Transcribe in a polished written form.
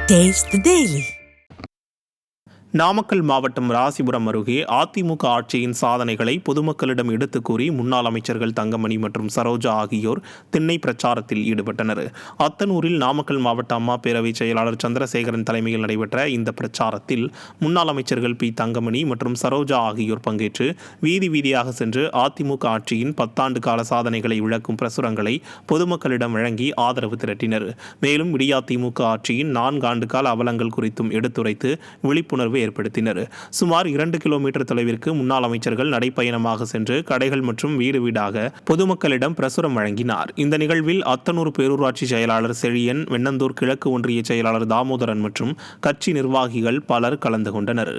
Taste the Daily. Namakkal மாவட்டம் ராசிபுரம் அருகே அதிமுக ஆட்சியின் சாதனைகளை பொதுமக்களிடம் எடுத்துக் கூறி முன்னாள் அமைச்சர்கள் தங்கமணி மற்றும் சரோஜா ஆகியோர் திண்ணை பிரச்சாரத்தில் ஈடுபட்டனர். அத்தனூரில் நாமக்கல் மாவட்ட அம்மா பேரவை செயலாளர் சந்திரசேகரன் தலைமையில் நடைபெற்ற இந்த பிரச்சாரத்தில் முன்னாள் அமைச்சர்கள் பி. தங்கமணி மற்றும் சரோஜா ஆகியோர் பங்கேற்று வீதி வீதியாக சென்று அதிமுக ஆட்சியின் 10 ஆண்டு கால சாதனைகளை விளக்கும் பிரசுரங்களை பொதுமக்களிடம் வழங்கி ஆதரவு திரட்டினர். மேலும் விடியாதிமுக ஆட்சியின் 4 ஆண்டு கால அவலங்கள் குறித்தும் எடுத்துரைத்து விழிப்புணர்வு ஏற்படுத்தினர். சுமார் 2 கிலோமீட்டர் தொலைவிற்கு முன்னாள் அமைச்சர்கள் நடைப்பயணமாக சென்று கடைகள் மற்றும் வீடு வீடாக பொதுமக்களிடம் பிரசுரம் வழங்கினார். இந்த நிகழ்வில் அத்தனூர் பேரூராட்சி செயலாளர் செழியன், வெண்ணந்தூர் கிழக்கு ஒன்றிய செயலாளர் தாமோதரன் மற்றும் கட்சி நிர்வாகிகள் பலர் கலந்து கொண்டனர்.